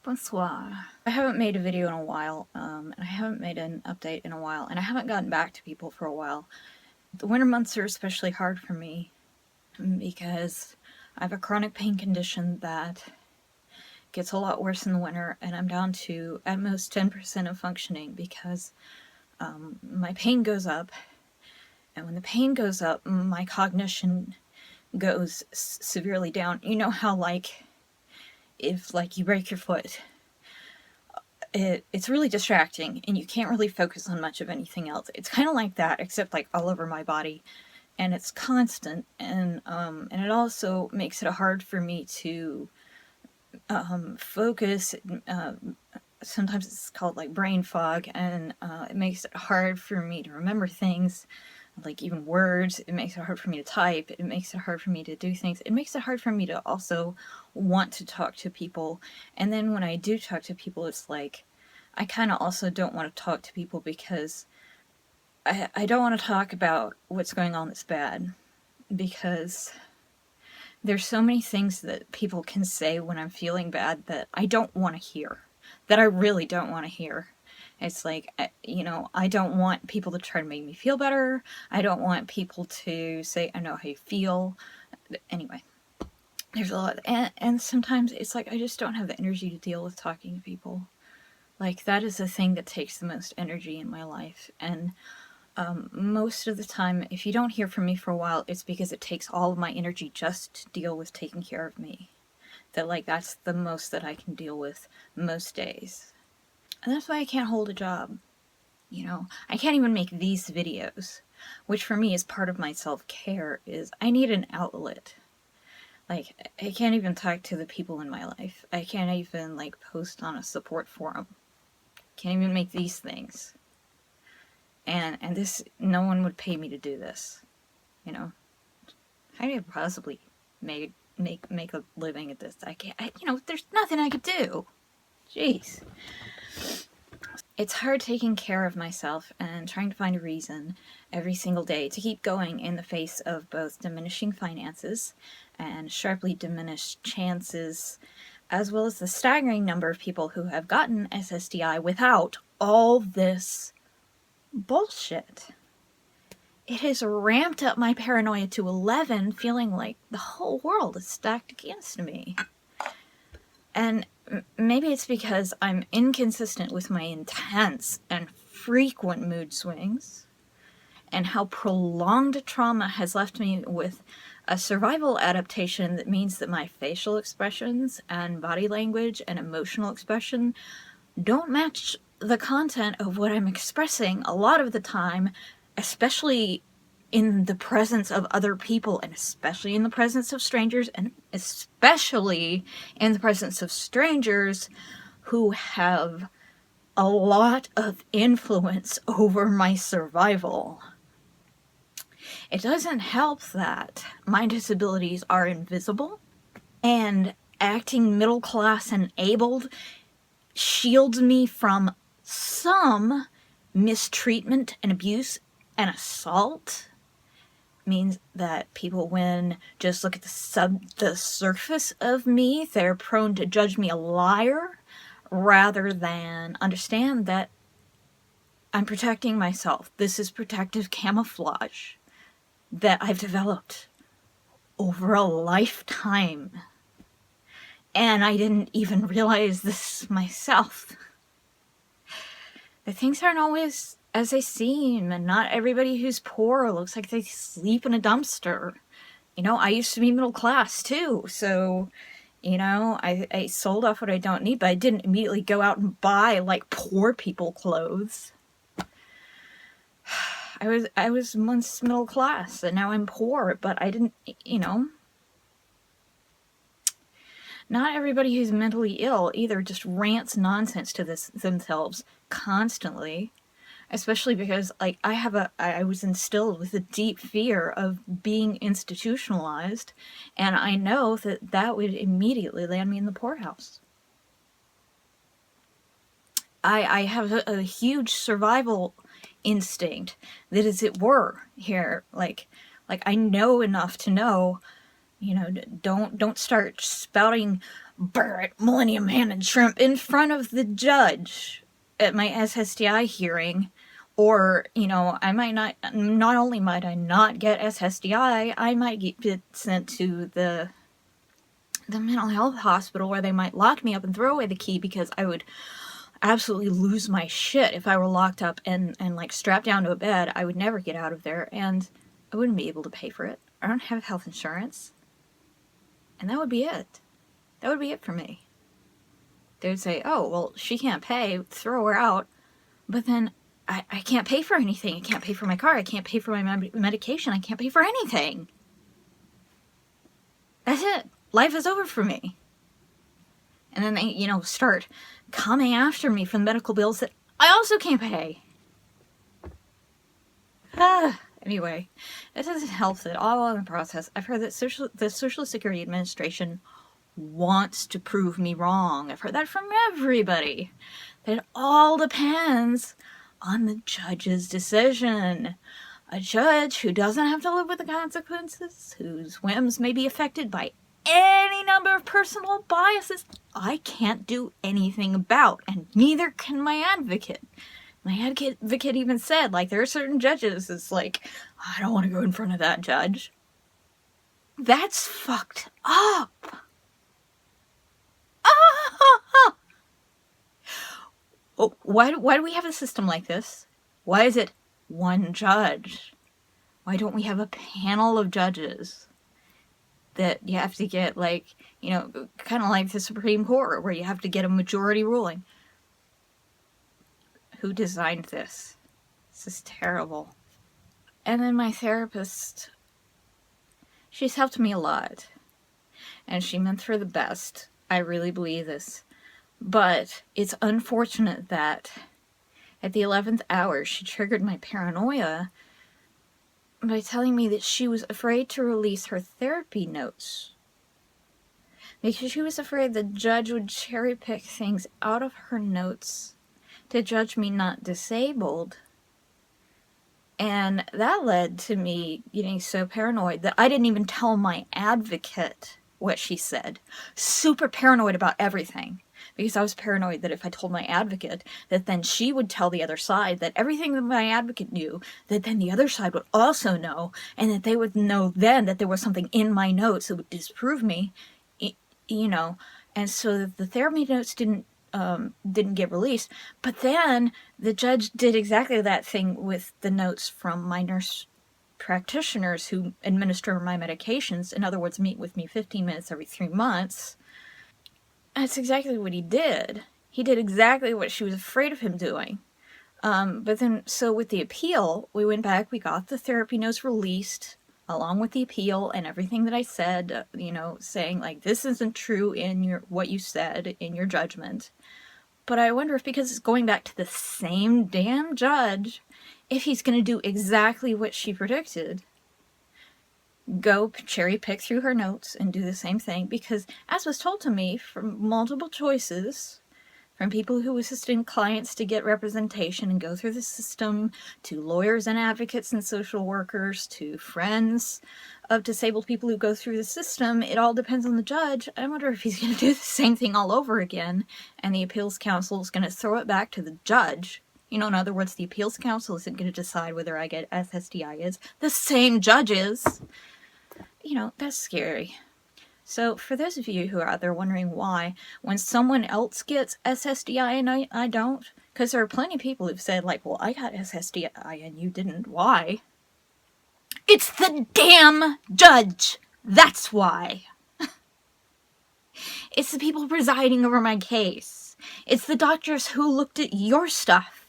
Bonsoir. I haven't made a video in a while, and I haven't made an update in a while, and I haven't gotten back to people for a while. The winter months are especially hard for me because I have a chronic pain condition that gets a lot worse in the winter, and I'm down to at most 10% of functioning because my pain goes up, and when the pain goes up, my cognition goes severely down. You know how, like, if, like, you break your foot, it's really distracting, and you can't really focus on much of anything else. It's kind of like that, except, like, all over my body, and it's constant, and it also makes it hard for me to focus. Sometimes it's called, like, brain fog, and it makes it hard for me to remember things, like even words. It makes it hard for me to type. It makes it hard for me to do things. It makes it hard for me to also want to talk to people. And then when I do talk to people, it's like I kind of also don't want to talk to people because I don't want to talk about what's going on that's bad, because there's so many things that people can say when I'm feeling bad that I don't want to hear, that I really don't want to hear. It's like, you know, I don't want people to try to make me feel better. I don't want people to say, I know how you feel. Anyway, there's a lot. And sometimes it's like I just don't have the energy to deal with talking to people. Like, that is the thing that takes the most energy in my life. And most of the time, if you don't hear from me for a while, it's because it takes all of my energy just to deal with taking care of me. That, like, that's the most that I can deal with most days. And that's why I can't hold a job. You know, I can't even make these videos, which for me is part of my self-care. Is I need an outlet. Like, I can't even talk to the people in my life. I can't even, like, post on a support forum. Can't even make these things. And this, no one would pay me to do this. You know, how do you possibly make a living at this? I can't. You know, there's nothing I could do. Jeez. It's hard taking care of myself and trying to find a reason every single day to keep going in the face of both diminishing finances and sharply diminished chances, as well as the staggering number of people who have gotten SSDI without all this bullshit. It has ramped up my paranoia to 11, feeling like the whole world is stacked against me. And maybe it's because I'm inconsistent with my intense and frequent mood swings, and how prolonged trauma has left me with a survival adaptation that means that my facial expressions and body language and emotional expression don't match the content of what I'm expressing a lot of the time, especially in the presence of other people, and especially in the presence of strangers, and especially in the presence of strangers who have a lot of influence over my survival. It doesn't help that my disabilities are invisible, and acting middle class and abled shields me from some mistreatment and abuse and assault. Means that people, when just look at the surface of me, they're prone to judge me a liar rather than understand that I'm protecting myself. This is protective camouflage that I've developed over a lifetime. And I didn't even realize this myself. The things aren't always as they seem, and not everybody who's poor looks like they sleep in a dumpster. You know, I used to be middle class too, so, you know, I sold off what I don't need, but I didn't immediately go out and buy, like, poor people clothes. I was once middle class, and now I'm poor, but I didn't, you know. Not everybody who's mentally ill either just rants nonsense to themselves constantly. Especially because, like, I was instilled with a deep fear of being institutionalized, and I know that that would immediately land me in the poorhouse. I have a huge survival instinct that, as it were, here, like I know enough to know, you know, don't start spouting Barrett Millennium Ham and Shrimp in front of the judge at my SSDI hearing. Or, you know, I might not only might I not get SSDI, I might get sent to the mental health hospital where they might lock me up and throw away the key, because I would absolutely lose my shit if I were locked up and like strapped down to a bed. I would never get out of there, and I wouldn't be able to pay for it. I don't have health insurance. And that would be it. That would be it for me. They would say, oh, well, she can't pay, throw her out. But then I can't pay for anything. I can't pay for my car. I can't pay for my medication. I can't pay for anything. That's it. Life is over for me. And then they, you know, start coming after me for the medical bills that I also can't pay. Anyway, it doesn't help that all in the process, I've heard that the Social Security Administration wants to prove me wrong. I've heard that from everybody. That it all depends on the judge's decision. A judge who doesn't have to live with the consequences, whose whims may be affected by any number of personal biases I can't do anything about, and neither can my advocate. My advocate even said, like, there are certain judges, it's like, I don't want to go in front of that judge. That's fucked up. Oh, why do we have a system like this? Why is it one judge? Why don't we have a panel of judges that you have to get, like, you know, kind of like the Supreme Court, where you have to get a majority ruling? Who designed this? This is terrible. And then my therapist, she's helped me a lot. And she meant for the best. I really believe this. But it's unfortunate that at the 11th hour, she triggered my paranoia by telling me that she was afraid to release her therapy notes. Because she was afraid the judge would cherry pick things out of her notes to judge me not disabled. And that led to me getting so paranoid that I didn't even tell my advocate what she said. Super paranoid about everything. Because I was paranoid that if I told my advocate, that then she would tell the other side that everything that my advocate knew, that then the other side would also know, and that they would know then that there was something in my notes that would disprove me, you know. And so the therapy notes didn't get released. But then the judge did exactly that thing with the notes from my nurse practitioners who administer my medications. In other words, meet with me 15 minutes every 3 months. That's exactly what he did. He did exactly what she was afraid of him doing. But then, so with the appeal, we went back, we got the therapy notes released, along with the appeal and everything that I said, you know, saying, like, this isn't true in what you said in your judgment. But I wonder if, because it's going back to the same damn judge, if he's going to do exactly what she predicted. Go cherry pick through her notes and do the same thing, because as was told to me from multiple choices, from people who assisted clients to get representation and go through the system, to lawyers and advocates and social workers, to friends of disabled people who go through the system, it all depends on the judge. I wonder if he's going to do the same thing all over again, and the appeals council is going to throw it back to the judge. You know, in other words, the appeals council isn't going to decide whether I get SSDI. Is the same judges. You know, that's scary. So, for those of you who are out there wondering why, when someone else gets SSDI and I don't, because there are plenty of people who've said, like, well, I got SSDI and you didn't, why? It's the damn judge! That's why! It's the people presiding over my case. It's the doctors who looked at your stuff.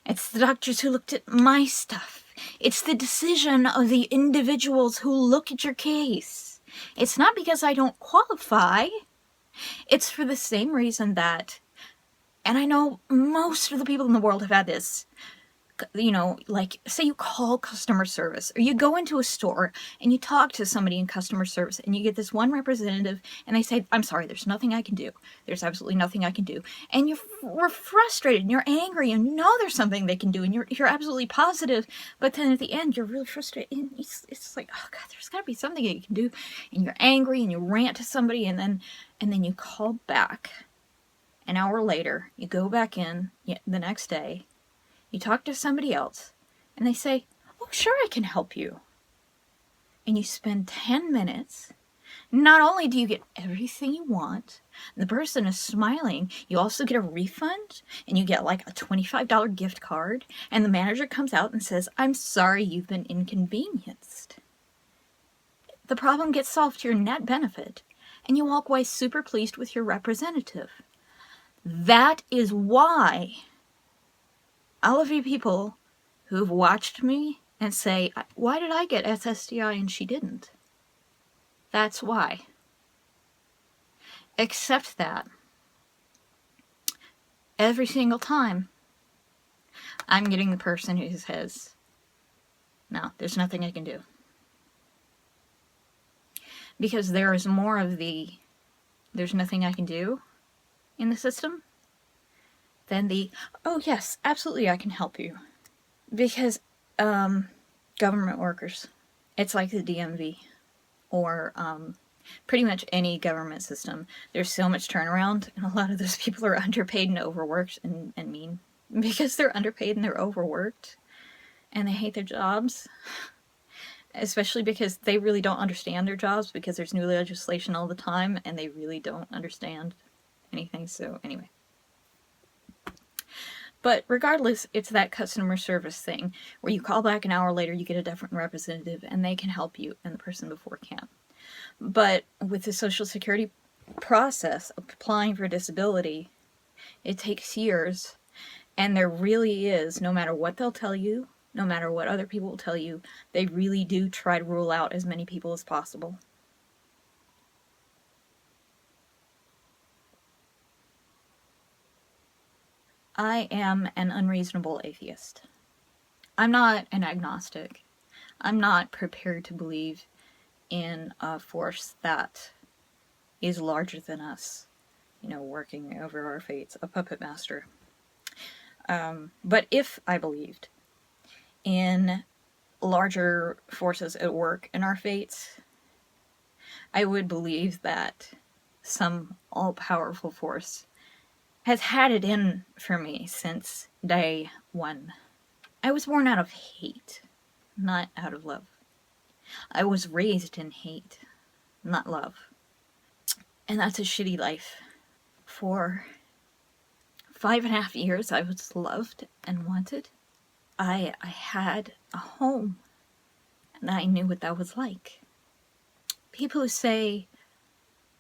It's the doctors who looked at my stuff. It's the decision of the individuals who look at your case. It's not because I don't qualify. It's for the same reason that, and I know most of the people in the world have had this, you know, like say you call customer service, or you go into a store and you talk to somebody in customer service and you get this one representative and they say, I'm sorry, there's nothing I can do. There's absolutely nothing I can do. And we're frustrated and you're angry and you know there's something they can do and you're absolutely positive, but then at the end you're really frustrated and it's like, oh God, there's got to be something you can do, and you're angry and you rant to somebody, and then you call back an hour later, you go back in the next day, you talk to somebody else, and they say, oh, sure, I can help you. And you spend 10 minutes. Not only do you get everything you want, the person is smiling, you also get a refund, and you get like a $25 gift card, and the manager comes out and says, I'm sorry you've been inconvenienced. The problem gets solved to your net benefit, and you walk away super pleased with your representative. That is why all of you people who've watched me and say, why did I get SSDI and she didn't? That's why. Except that every single time I'm getting the person who says, no, there's nothing I can do. Because there is more of the there's nothing I can do in the system than the, oh yes, absolutely I can help you. Because government workers, it's like the DMV or pretty much any government system. There's so much turnaround, and a lot of those people are underpaid and overworked and mean. Because they're underpaid and they're overworked and they hate their jobs, especially because they really don't understand their jobs, because there's new legislation all the time and they really don't understand anything. So anyway. But regardless, it's that customer service thing where you call back an hour later, you get a different representative, and they can help you, and the person before can't. But with the Social Security process of applying for disability, it takes years, and there really is, no matter what they'll tell you, no matter what other people will tell you, they really do try to rule out as many people as possible. I am an unreasonable atheist. I'm not an agnostic. I'm not prepared to believe in a force that is larger than us, you know, working over our fates, a puppet master. But if I believed in larger forces at work in our fates, I would believe that some all-powerful force has had it in for me since day one. I was born out of hate, not out of love. I was raised in hate, not love. And that's a shitty life. For 5.5 years, I was loved and wanted. I had a home, and I knew what that was like. People who say,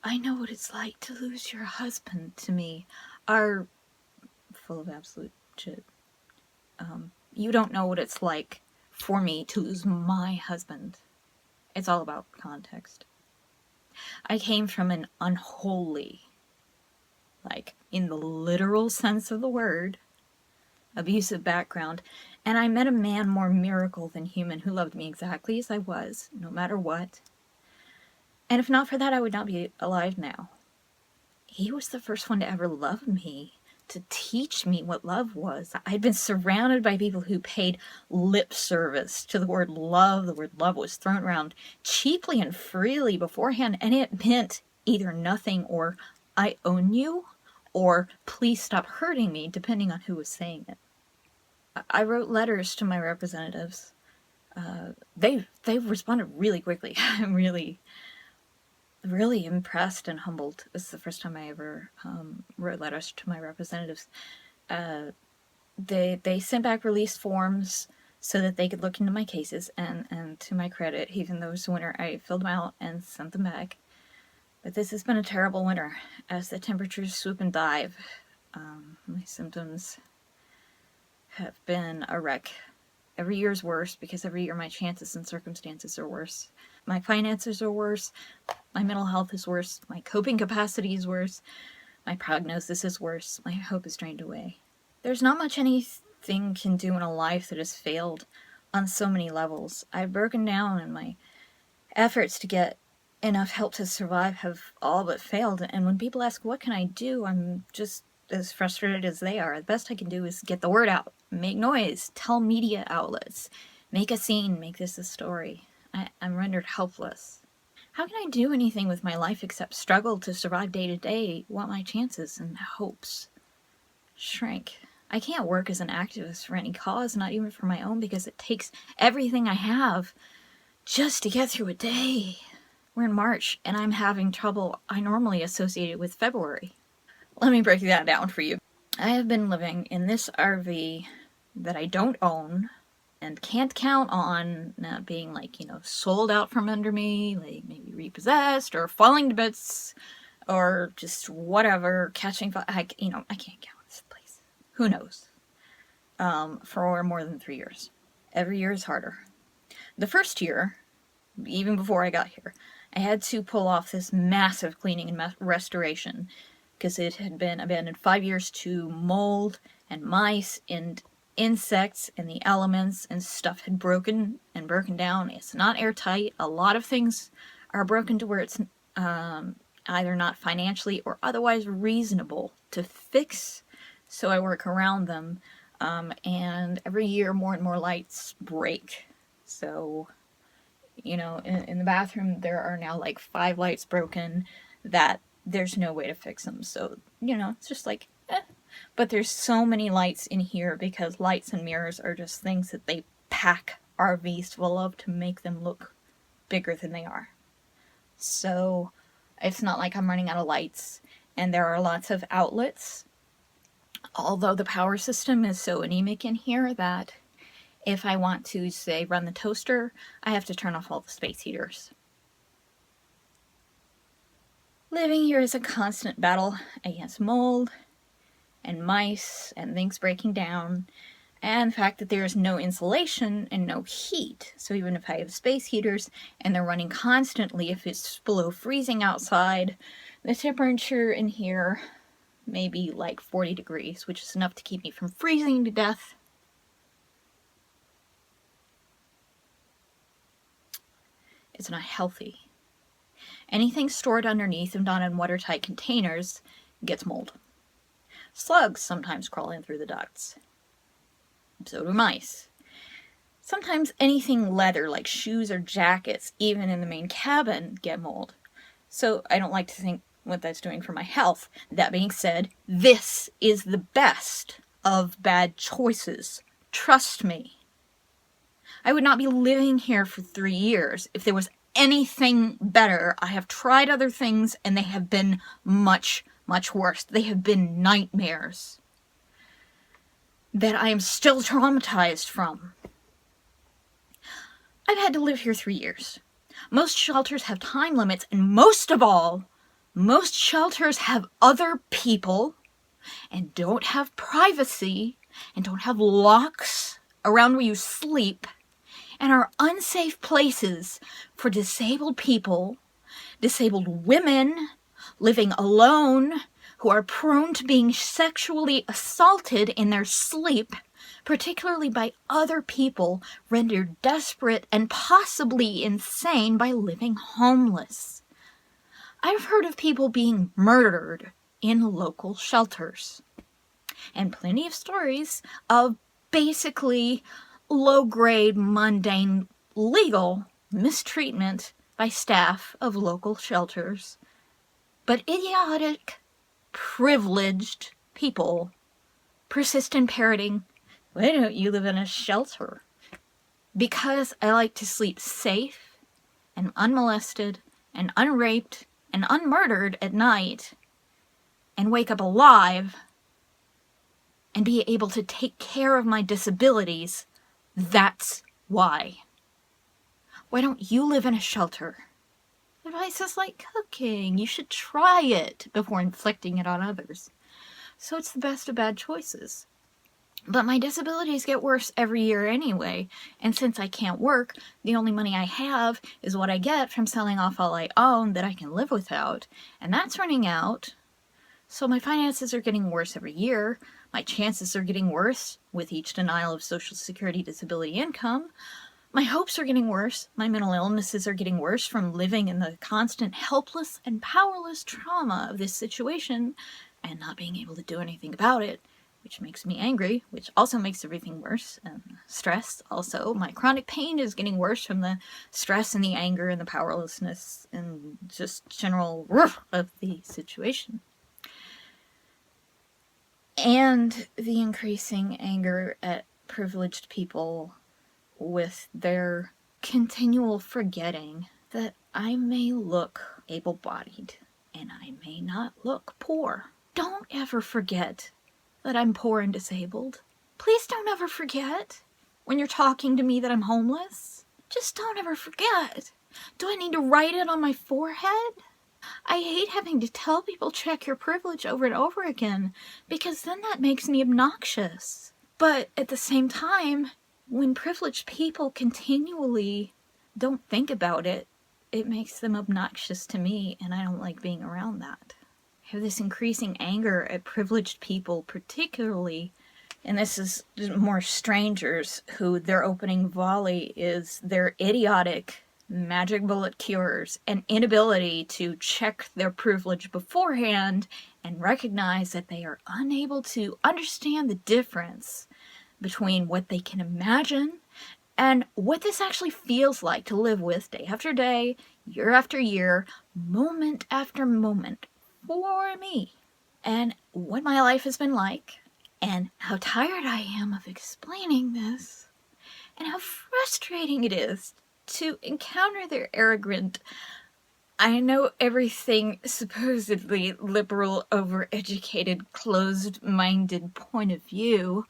I know what it's like to lose your husband, to me, are full of absolute shit. You don't know what it's like for me to lose my husband. It's all about context. I came from an unholy, like in the literal sense of the word, abusive background, and I met a man more miracle than human who loved me exactly as I was, no matter what. And if not for that, I would not be alive now. He was the first one to ever love me, to teach me what love was. I'd been surrounded by people who paid lip service to the word love. The word love was thrown around cheaply and freely beforehand, and it meant either nothing or I own you, or please stop hurting me, depending on who was saying it. I wrote letters to my representatives. They responded really quickly. I'm really impressed and humbled. This is the first time I ever wrote letters to my representatives. They sent back release forms so that they could look into my cases, and to my credit, even though it was winter, I filled them out and sent them back. But this has been a terrible winter. As the temperatures swoop and dive, my symptoms have been a wreck. Every year is worse, because every year my chances and circumstances are worse. My finances are worse, my mental health is worse, my coping capacity is worse, my prognosis is worse, my hope is drained away. There's not much anything thing can do in a life that has failed on so many levels. I've broken down, and my efforts to get enough help to survive have all but failed. And when people ask, what can I do? I'm just as frustrated as they are. The best I can do is get the word out, make noise, tell media outlets, make a scene, make this a story. I'm rendered helpless. How can I do anything with my life except struggle to survive day to day while my chances and hopes shrink? I can't work as an activist for any cause, not even for my own, because it takes everything I have just to get through a day. We're in March, and I'm having trouble I normally associate with February. Let me break that down for you. I have been living in this RV that I don't own and can't count on not being, like, sold out from under me, like maybe repossessed or falling to bits or just whatever, catching fire. I can't count this place. Who knows? For more than 3 years. Every year is harder. The first year, even before I got here, I had to pull off this massive cleaning and restoration because it had been abandoned 5 years to mold and mice and insects and the elements, and stuff had broken down. It's not airtight. A lot of things are broken to where it's either not financially or otherwise reasonable to fix, so I work around them. And every year more and more lights break. So, in the bathroom there are now like 5 lights broken that there's no way to fix them. So, it's just like, But there's so many lights in here because lights and mirrors are just things that they pack RVs full of to make them look bigger than they are. So it's not like I'm running out of lights, and there are lots of outlets. Although the power system is so anemic in here that if I want to, say, run the toaster, I have to turn off all the space heaters. Living here is a constant battle against mold and mice and things breaking down, and the fact that there is no insulation and no heat. So even if I have space heaters and they're running constantly, if it's below freezing outside, the temperature in here may be like 40 degrees, which is enough to keep me from freezing to death. It's not healthy. Anything stored underneath and not in watertight containers gets mold. Slugs sometimes crawl in through the ducts. So do mice. Sometimes anything leather, like shoes or jackets, even in the main cabin, get mold. So I don't like to think what that's doing for my health. That being said, this is the best of bad choices. Trust me. I would not be living here for 3 years if there was anything better. I have tried other things and they have been much, much worse. They have been nightmares that I am still traumatized from. I've had to live here 3 years. Most shelters have time limits, and most of all, most shelters have other people and don't have privacy and don't have locks around where you sleep and are unsafe places for disabled people, disabled women living alone who are prone to being sexually assaulted in their sleep, particularly by other people rendered desperate and possibly insane by living homeless. I've heard of people being murdered in local shelters, and plenty of stories of basically low-grade, mundane, legal mistreatment by staff of local shelters. But idiotic, privileged people persist in parroting, "Why don't you live in a shelter?" Because I like to sleep safe and unmolested and unraped and unmurdered at night and wake up alive and be able to take care of my disabilities. That's why. Why don't you live in a shelter? Advice is like cooking. You should try it before inflicting it on others. So it's the best of bad choices. But my disabilities get worse every year anyway, and since I can't work, the only money I have is what I get from selling off all I own that I can live without, and that's running out. So my finances are getting worse every year. My chances are getting worse with each denial of Social Security disability income. My hopes are getting worse. My mental illnesses are getting worse from living in the constant helpless and powerless trauma of this situation and not being able to do anything about it, which makes me angry, which also makes everything worse. And stress also. My chronic pain is getting worse from the stress and the anger and the powerlessness and just general of the situation. And the increasing anger at privileged people with their continual forgetting that I may look able-bodied and I may not look poor. Don't ever forget that I'm poor and disabled. Please don't ever forget when you're talking to me that I'm homeless. Just don't ever forget. Do I need to write it on my forehead? I hate having to tell people check your privilege over and over again, because then that makes me obnoxious. But at the same time, when privileged people continually don't think about it, it makes them obnoxious to me, and I don't like being around that. I have this increasing anger at privileged people, particularly, and this is more strangers, who their opening volley is their idiotic magic bullet cures and inability to check their privilege beforehand and recognize that they are unable to understand the difference between what they can imagine and what this actually feels like to live with day after day, year after year, moment after moment for me. And what my life has been like, and how tired I am of explaining this, and how frustrating it is to encounter their arrogant, I know everything, supposedly liberal, overeducated, closed-minded point of view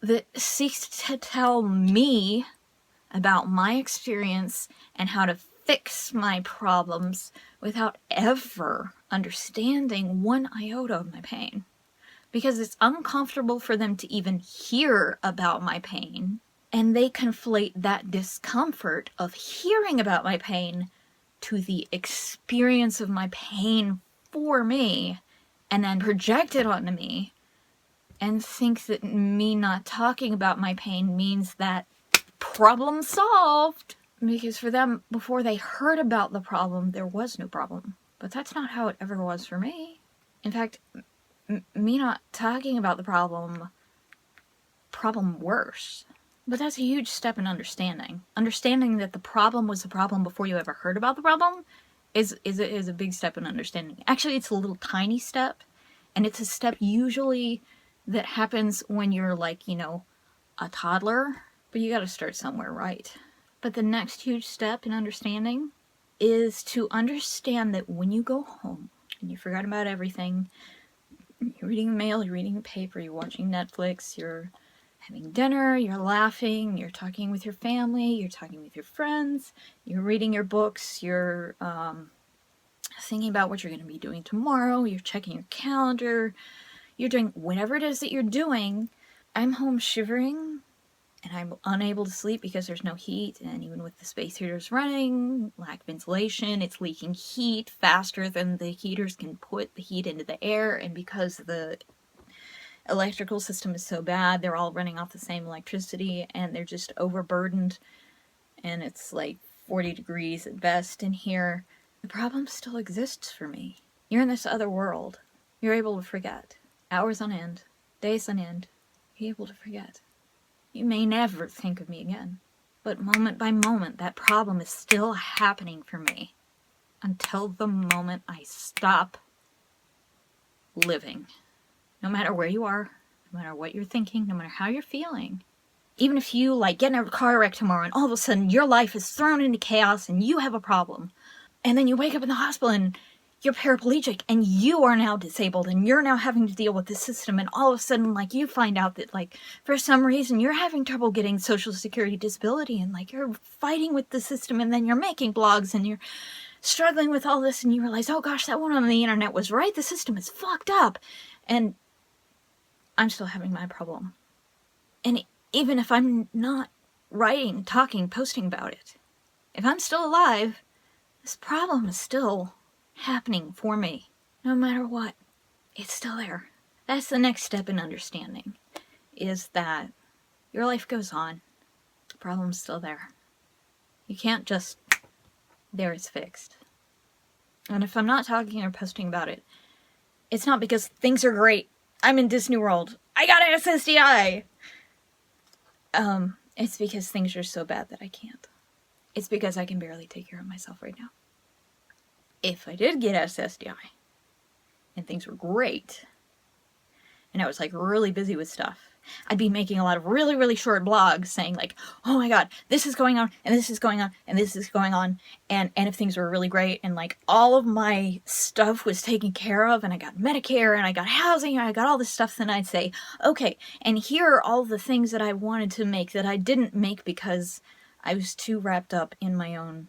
that seeks to tell me about my experience and how to fix my problems without ever understanding one iota of my pain. Because it's uncomfortable for them to even hear about my pain, and they conflate that discomfort of hearing about my pain to the experience of my pain for me, and then project it onto me, and think that me not talking about my pain means that problem solved. Because for them, before they heard about the problem, there was no problem. But that's not how it ever was for me. In fact, me not talking about the problem worse. But that's a huge step in understanding. Understanding that the problem was the problem before you ever heard about the problem is a big step in understanding. Actually, it's a little tiny step, and it's a step usually that happens when you're like, you know, a toddler, but you gotta start somewhere, right? But the next huge step in understanding is to understand that when you go home and you forgot about everything, you're reading the mail, you're reading the paper, you're watching Netflix, you're having dinner, you're laughing, you're talking with your family, you're talking with your friends, you're reading your books, you're thinking about what you're going to be doing tomorrow, you're checking your calendar, you're doing whatever it is that you're doing. I'm home shivering, and I'm unable to sleep because there's no heat, and even with the space heaters running, lack of ventilation, it's leaking heat faster than the heaters can put the heat into the air, and because the electrical system is so bad, they're all running off the same electricity, and they're just overburdened, and it's like 40 degrees at best in here. The problem still exists for me. You're in this other world. You're able to forget. Hours on end, days on end, you're able to forget. You may never think of me again, but moment by moment, that problem is still happening for me until the moment I stop living. No matter where you are, no matter what you're thinking, no matter how you're feeling. Even if you, like, get in a car wreck tomorrow and all of a sudden your life is thrown into chaos and you have a problem. And then you wake up in the hospital and you're paraplegic and you are now disabled and you're now having to deal with the system, and all of a sudden, like, you find out that, like, for some reason you're having trouble getting Social Security disability, and, like, you're fighting with the system, and then you're making blogs and you're struggling with all this, and you realize, oh gosh, that one on the internet was right, the system is fucked up. And I'm still having my problem. And even if I'm not writing, talking, posting about it, if I'm still alive, this problem is still happening for me, no matter what. it's still there. That's the next step in understanding, is that your life goes on. The problem's still there. You can't just, there it's fixed. And if I'm not talking or posting about it, it's not because things are great. I'm in Disney World. I got an SSDI! It's because things are so bad that I can't. It's because I can barely take care of myself right now. If I did get SSDI, and things were great, and I was like really busy with stuff, I'd be making a lot of really, really short blogs saying like, oh my god, this is going on, and this is going on, and this is going on, and if things were really great, and like all of my stuff was taken care of, and I got Medicare, and I got housing, and I got all this stuff, then I'd say, okay, and here are all the things that I wanted to make that I didn't make because I was too wrapped up in my own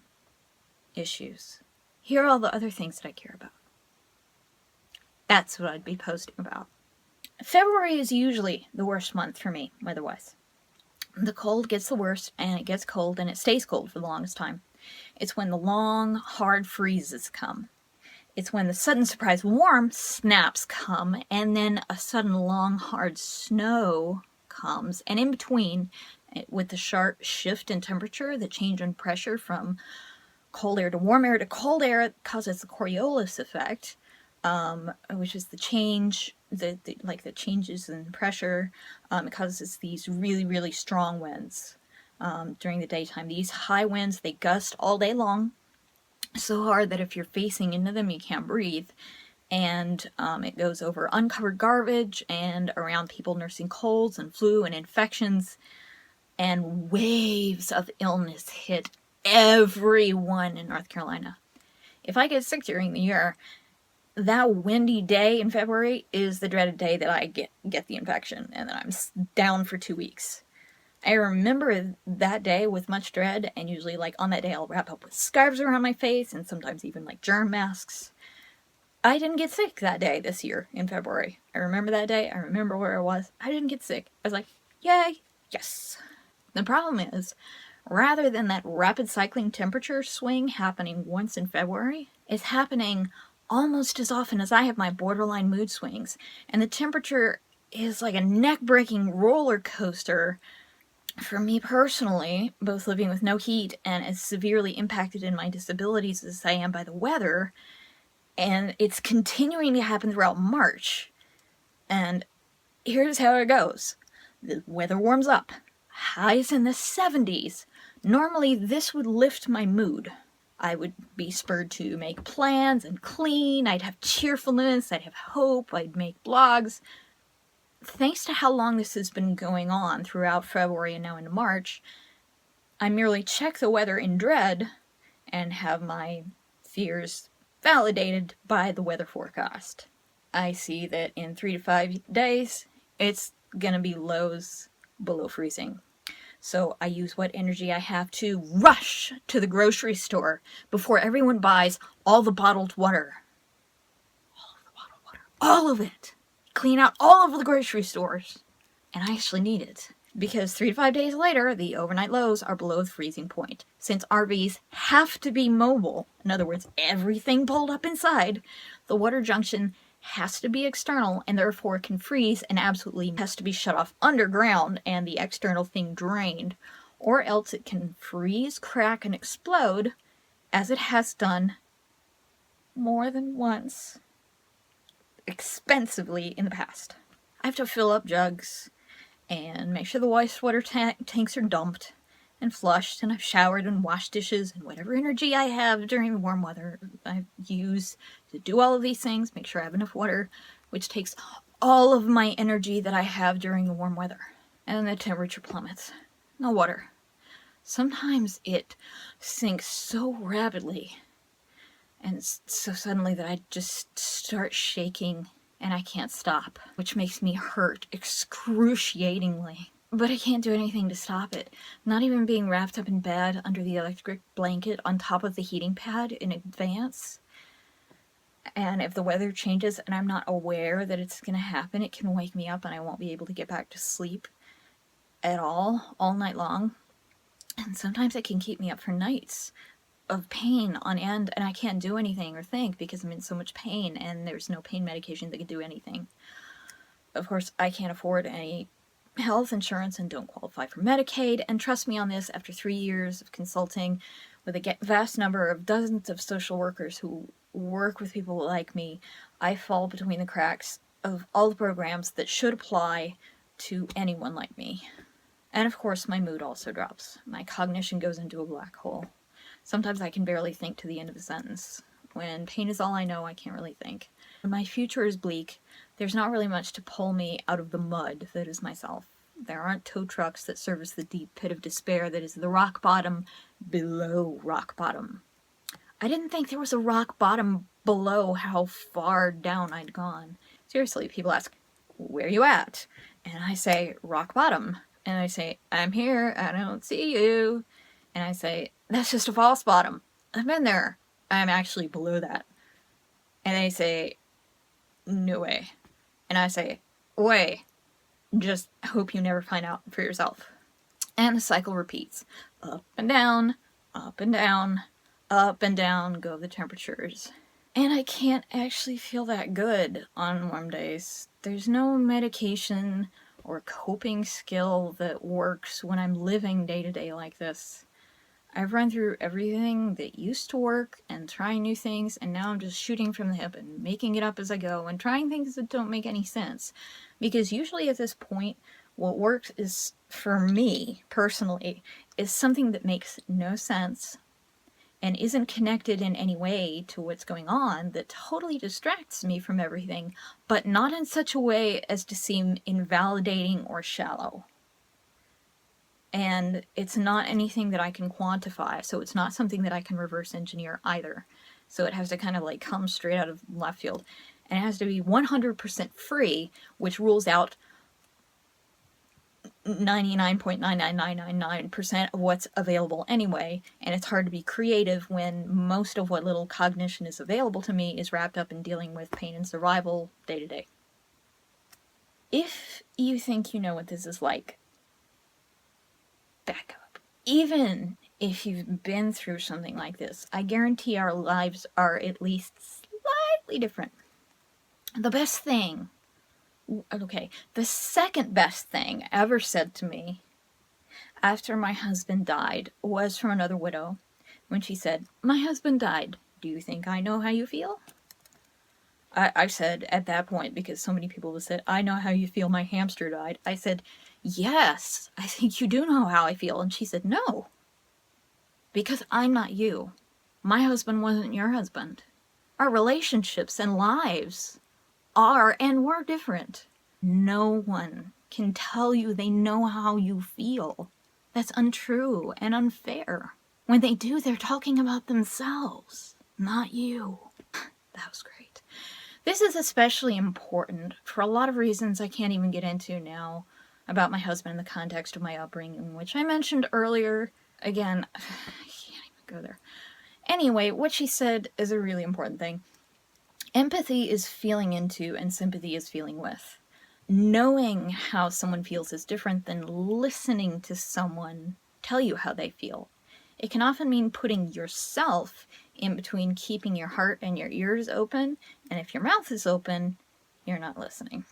issues. Here are all the other things that I care about. That's what I'd be posting about. February is usually the worst month for me, weather-wise. The cold gets the worst, and it gets cold, and it stays cold for the longest time. It's when the long, hard freezes come. It's when the sudden surprise warm snaps come, and then a sudden long, hard snow comes. And in between, with the sharp shift in temperature, the change in pressure from cold air to warm air to cold air, it causes the Coriolis effect, which is the change, the changes in pressure. It causes these really, really strong winds during the daytime. These high winds, they gust all day long, so hard that if you're facing into them, you can't breathe. And it goes over uncovered garbage and around people nursing colds and flu and infections, and waves of illness hit everyone in North Carolina. If I get sick during the year, that windy day in February is the dreaded day that I get the infection, and then I'm down for 2 weeks. I remember that day with much dread, and usually like on that day I'll wrap up with scarves around my face and sometimes even like germ masks. I didn't get sick that day this year in February. I remember that day. I remember where I was. I didn't get sick. I was like, yay, yes. The problem is, rather than that rapid cycling temperature swing happening once in February, it's happening almost as often as I have my borderline mood swings. And the temperature is like a neck-breaking roller coaster for me personally, both living with no heat and as severely impacted in my disabilities as I am by the weather. And it's continuing to happen throughout March. And here's how it goes. The weather warms up. Highs in the 70s. Normally this would lift my mood. I would be spurred to make plans and clean. I'd have cheerfulness. I'd have hope. I'd make blogs. Thanks to how long this has been going on throughout February and now into March, I merely check the weather in dread and have my fears validated by the weather forecast. I see that in 3 to 5 days, it's gonna be lows below freezing. So I use what energy I have to rush to the grocery store before everyone buys all the bottled water. All of it. Clean out all of the grocery stores. And I actually need it. Because 3 to 5 days later, the overnight lows are below the freezing point. Since RVs have to be mobile, in other words, everything pulled up inside, the water junction has to be external and therefore can freeze and absolutely has to be shut off underground and the external thing drained, or else it can freeze, crack, and explode, as it has done more than once, expensively in the past. I have to fill up jugs and make sure the wastewater tanks are dumped and flushed, and I've showered and washed dishes, and whatever energy I have during the warm weather I use to do all of these things, make sure I have enough water, which takes all of my energy that I have during the warm weather. And then the temperature plummets. No water. Sometimes it sinks so rapidly and so suddenly that I just start shaking and I can't stop, which makes me hurt excruciatingly. But I can't do anything to stop it. Not even being wrapped up in bed under the electric blanket on top of the heating pad in advance. And if the weather changes and I'm not aware that it's going to happen, it can wake me up and I won't be able to get back to sleep at all night long. And sometimes it can keep me up for nights. of pain on end, and I can't do anything or think because I'm in so much pain, and there's no pain medication that can do anything. Of course, I can't afford any health insurance and don't qualify for Medicaid, and trust me on this, after 3 years of consulting with a vast number of dozens of social workers who work with people like me, I fall between the cracks of all the programs that should apply to anyone like me. And of course, my mood also drops. My cognition goes into a black hole. Sometimes I can barely think to the end of a sentence. When pain is all I know, I can't really think. My future is bleak. There's not really much to pull me out of the mud that is myself. There aren't tow trucks that service the deep pit of despair that is the rock bottom below rock bottom. I didn't think there was a rock bottom below how far down I'd gone. Seriously, people ask, where are you at? And I say, rock bottom. And I say, I'm here, I don't see you. And I say, that's just a false bottom. I've been there. I'm actually below that. And they say, no way. And I say, way. Just hope you never find out for yourself. And the cycle repeats. Up and down, up and down, up and down go the temperatures. And I can't actually feel that good on warm days. There's no medication or coping skill that works when I'm living day to day like this. I've run through everything that used to work and trying new things, and now I'm just shooting from the hip and making it up as I go and trying things that don't make any sense. Because usually at this point, what works is, for me personally, is something that makes no sense and isn't connected in any way to what's going on, that totally distracts me from everything, but not in such a way as to seem invalidating or shallow. And it's not anything that I can quantify, so it's not something that I can reverse engineer either. So it has to kind of like come straight out of left field. And it has to be 100% free, which rules out 99.99999% of what's available anyway, and it's hard to be creative when most of what little cognition is available to me is wrapped up in dealing with pain and survival day to day. If you think you know what this is like, back up. Even if you've been through something like this, I guarantee our lives are at least slightly different. The second best thing ever said to me after my husband died was from another widow, when she said, "My husband died. Do you think I know how you feel?" I said at that point, because so many people have said, "I know how you feel, my hamster died." I said, "Yes, I think you do know how I feel." And she said, "No, because I'm not you. My husband wasn't your husband. Our relationships and lives are and were different. No one can tell you they know how you feel. That's untrue and unfair. When they do, they're talking about themselves, not you." That was great. This is especially important for a lot of reasons I can't even get into now about my husband in the context of my upbringing, which I mentioned earlier. Again, I can't even go there. Anyway, what she said is a really important thing. Empathy is feeling into, and sympathy is feeling with. Knowing how someone feels is different than listening to someone tell you how they feel. It can often mean putting yourself in between keeping your heart and your ears open, and if your mouth is open, you're not listening.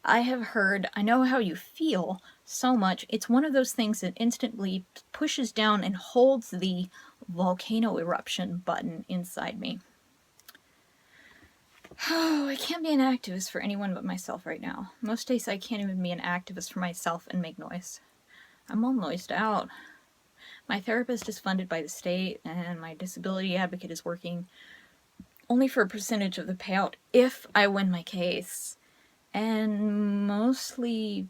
I have heard, "I know how you feel," so much, it's one of those things that instantly pushes down and holds the volcano eruption button inside me. Oh, I can't be an activist for anyone but myself right now. Most days I can't even be an activist for myself and make noise. I'm all noised out. My therapist is funded by the state, and my disability advocate is working only for a percentage of the payout if I win my case. And mostly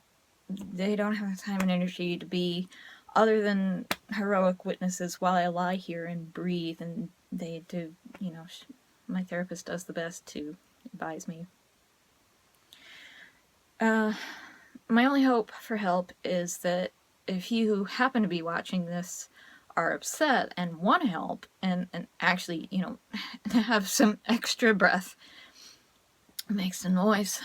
they don't have the time and energy to be other than heroic witnesses while I lie here and breathe, and they do, my therapist does the best to advise me. My only hope for help is that if you happen to be watching this, are upset and want to help, and actually, have some extra breath, make some noise,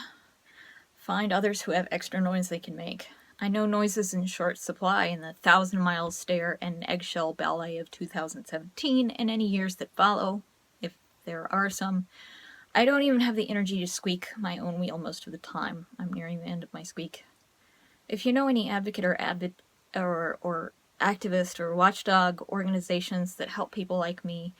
find others who have extra noise they can make. I know noise is in short supply in the 1,000-mile stare and eggshell ballet of 2017 and any years that follow, if there are some. I don't even have the energy to squeak my own wheel most of the time. I'm nearing the end of my squeak. If you know any advocate or activist or watchdog organizations that help people like me,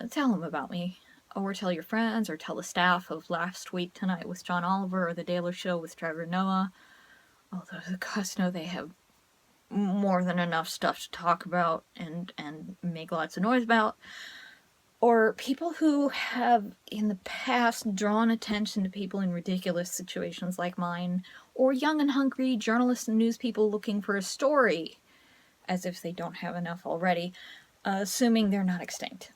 tell them about me. Or tell your friends, or tell the staff of Last Week Tonight with John Oliver, or The Daily Show with Trevor Noah. Although the gods know they have more than enough stuff to talk about and make lots of noise about. Or people who have in the past drawn attention to people in ridiculous situations like mine. Or young and hungry journalists and news people looking for a story, as if they don't have enough already, assuming they're not extinct.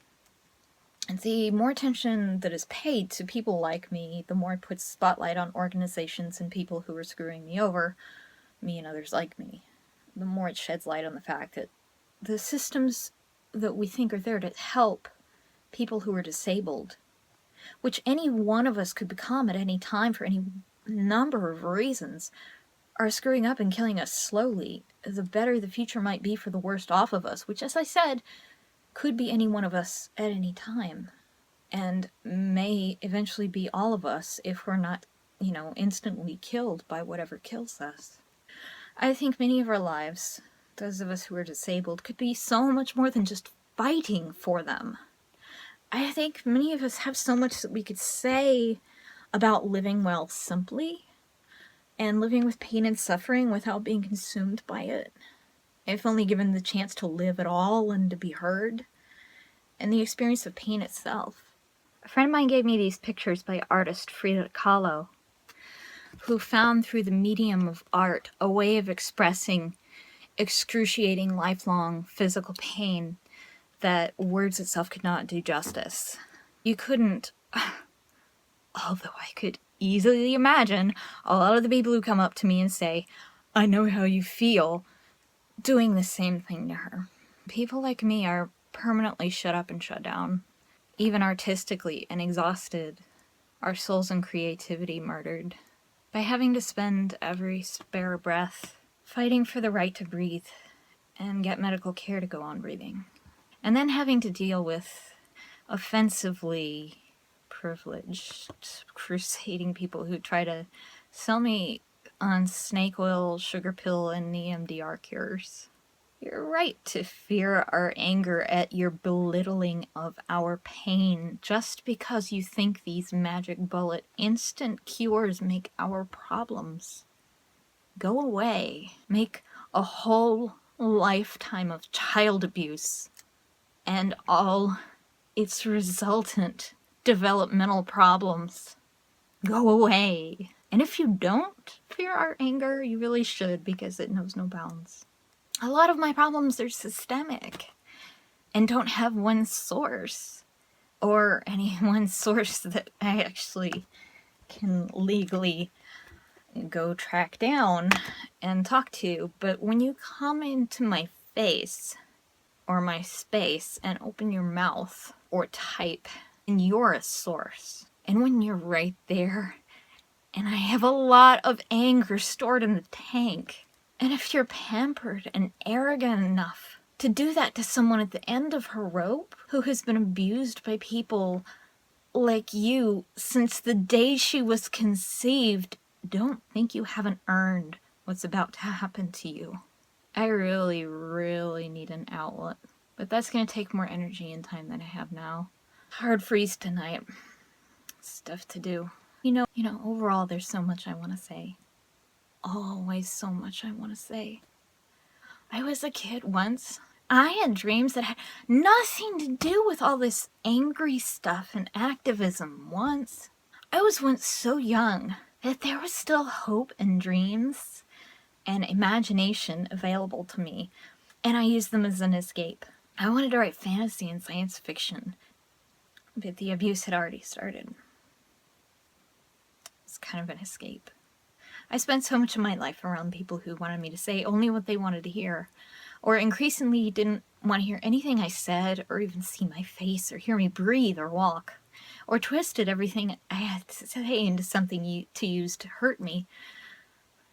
And the more attention that is paid to people like me, the more it puts spotlight on organizations and people who are screwing me over, me and others like me. The more it sheds light on the fact that the systems that we think are there to help people who are disabled, which any one of us could become at any time for any number of reasons, are screwing up and killing us slowly, the better the future might be for the worst off of us, which, as I said, could be any one of us at any time, and may eventually be all of us if we're not, instantly killed by whatever kills us. I think many of our lives, those of us who are disabled, could be so much more than just fighting for them. I think many of us have so much that we could say about living well simply, and living with pain and suffering without being consumed by it, if only given the chance to live at all and to be heard, and the experience of pain itself. A friend of mine gave me these pictures by artist Frida Kahlo, who found through the medium of art a way of expressing excruciating, lifelong physical pain that words itself could not do justice. You couldn't, although I could easily imagine a lot of the people who come up to me and say, "I know how you feel," doing the same thing to her. People like me are permanently shut up and shut down, even artistically, and exhausted, our souls and creativity murdered, by having to spend every spare breath fighting for the right to breathe and get medical care to go on breathing. And then having to deal with offensively privileged, crusading people who try to sell me on snake oil, sugar pill, and EMDR cures. You're right to fear our anger at your belittling of our pain just because you think these magic bullet instant cures make our problems go away. Make a whole lifetime of child abuse and all its resultant developmental problems go away. And if you don't fear our anger, you really should, because it knows no bounds. A lot of my problems are systemic and don't have one source, or any one source that I actually can legally go track down and talk to. But when you come into my face or my space and open your mouth or type, and you're a source, and when you're right there, and I have a lot of anger stored in the tank, and if you're pampered and arrogant enough to do that to someone at the end of her rope who has been abused by people like you since the day she was conceived, don't think you haven't earned what's about to happen to you. I really, really need an outlet, but that's going to take more energy and time than I have now. Hard freeze tonight. Stuff to do. Overall, there's so much I want to say. Always so much I want to say. I was a kid once. I had dreams that had nothing to do with all this angry stuff and activism once. I was once so young that there was still hope and dreams and imagination available to me, and I used them as an escape. I wanted to write fantasy and science fiction, but the abuse had already started. It's kind of an escape. I spent so much of my life around people who wanted me to say only what they wanted to hear, or increasingly didn't want to hear anything I said, or even see my face, or hear me breathe or walk, or twisted everything I had to say into something to use to hurt me,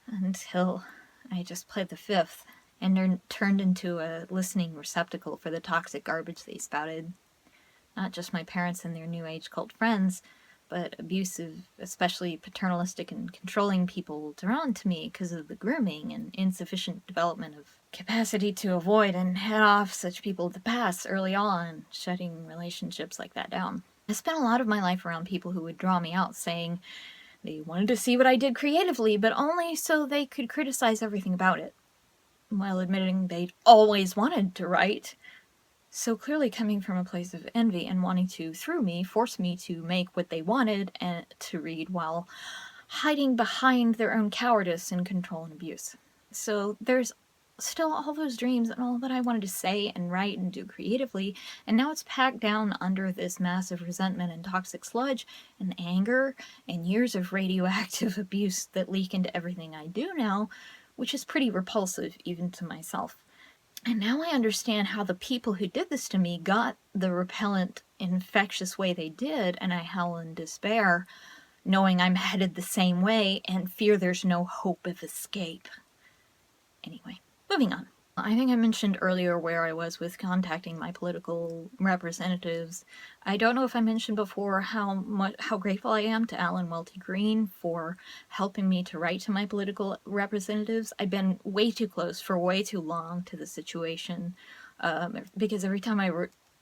until I just pled the fifth and turned into a listening receptacle for the toxic garbage they spouted. Not just my parents and their new age cult friends, but abusive, especially paternalistic and controlling people drawn to me because of the grooming and insufficient development of capacity to avoid and head off such people at the past early on, shutting relationships like that down. I spent a lot of my life around people who would draw me out, saying they wanted to see what I did creatively, but only so they could criticize everything about it, while admitting they'd always wanted to write. So clearly coming from a place of envy and wanting to, through me, force me to make what they wanted and to read while hiding behind their own cowardice and control and abuse. So there's still all those dreams and all that I wanted to say and write and do creatively, and now it's packed down under this massive resentment and toxic sludge and anger and years of radioactive abuse that leak into everything I do now, which is pretty repulsive even to myself. And now I understand how the people who did this to me got the repellent, infectious way they did, and I howl in despair, knowing I'm headed the same way and fear there's no hope of escape. Anyway, moving on. I think I mentioned earlier where I was with contacting my political representatives. I don't know if I mentioned before how grateful I am to Alan Welty-Green for helping me to write to my political representatives. I've been way too close for way too long to the situation, because every time I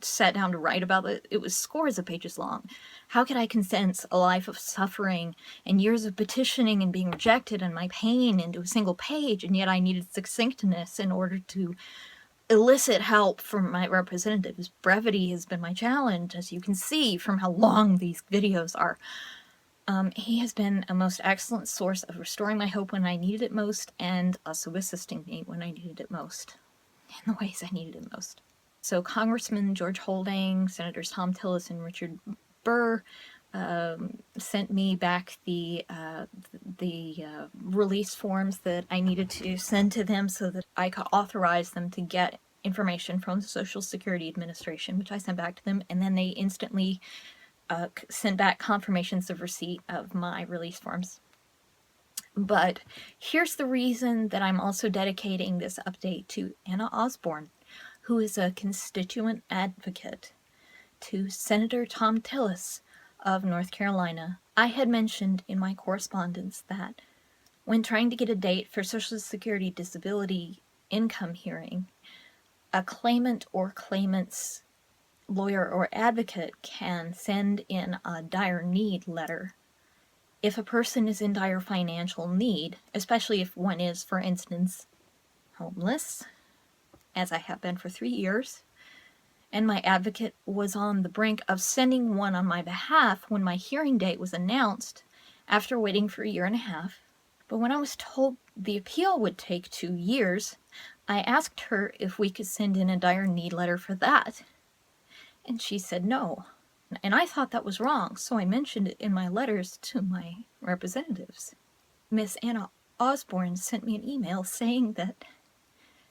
sat down to write about it, it was scores of pages long. How could I condense a life of suffering and years of petitioning and being rejected and my pain into a single page, and yet I needed succinctness in order to elicit help from my representatives. Brevity has been my challenge, as you can see from how long these videos are. He has been a most excellent source of restoring my hope when I needed it most, and also assisting me when I needed it most, in the ways I needed it most. So Congressman George Holding, Senators Tom Tillis and Richard Burr sent me back the release forms that I needed to send to them so that I could authorize them to get information from the Social Security Administration, which I sent back to them, and then they instantly sent back confirmations of receipt of my release forms. But here's the reason that I'm also dedicating this update to Anna Osborne, who is a constituent advocate to Senator Tom Tillis of North Carolina. I had mentioned in my correspondence that when trying to get a date for Social Security disability income hearing, a claimant or claimant's lawyer or advocate can send in a dire need letter. If a person is in dire financial need, especially if one is, for instance, homeless, as I have been for 3 years, and my advocate was on the brink of sending one on my behalf when my hearing date was announced after waiting for 1.5 years. But when I was told the appeal would take 2 years, I asked her if we could send in a dire need letter for that. And she said no. And I thought that was wrong, so I mentioned it in my letters to my representatives. Miss Anna Osborne sent me an email saying that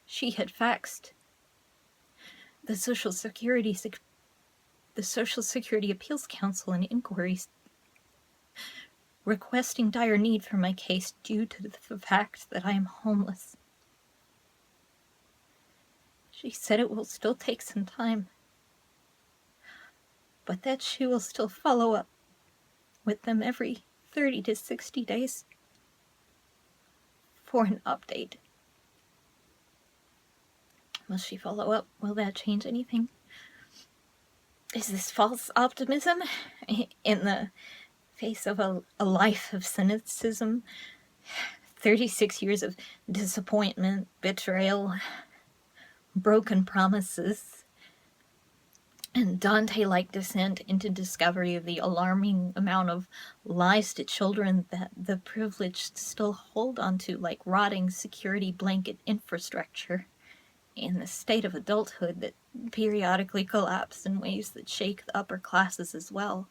she had faxed the Social Security Appeals Council an inquiries requesting dire need for my case due to the fact that I am homeless. She said it will still take some time, but that she will still follow up with them every 30 to 60 days for an update. Will she follow up? Will that change anything? Is this false optimism in the face of a life of cynicism? 36 years of disappointment, betrayal, broken promises, and Dante-like descent into discovery of the alarming amount of lies to children that the privileged still hold onto like rotting security blanket infrastructure in the state of adulthood that periodically collapse in ways that shake the upper classes as well,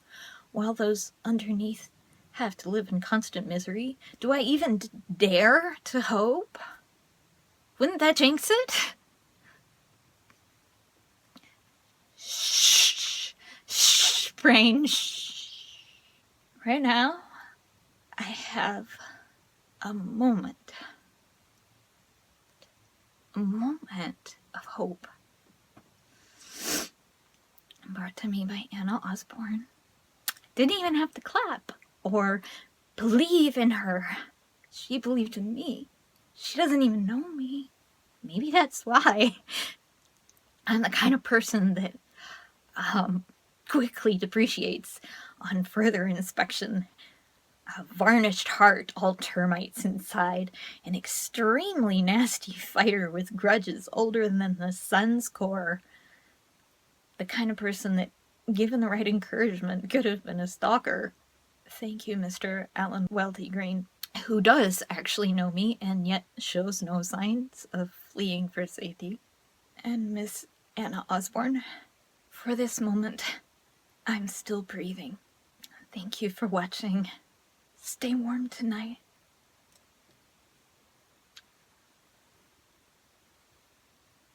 while those underneath have to live in constant misery. Do I even dare to hope? Wouldn't that jinx it? Shh, brain, shh. Right now, I have a moment moment of hope brought to me by Anna Osborne. Didn't even have to clap or believe in her. She believed in me. She doesn't even know me. Maybe that's why. I'm the kind of person that quickly depreciates on further inspection. A varnished heart, all termites inside, an extremely nasty fighter with grudges older than the sun's core. The kind of person that, given the right encouragement, could have been a stalker. Thank you, Mr. Alan Welty-Green, who does actually know me and yet shows no signs of fleeing for safety. And Miss Anna Osborne, for this moment, I'm still breathing. Thank you for watching. Stay warm tonight.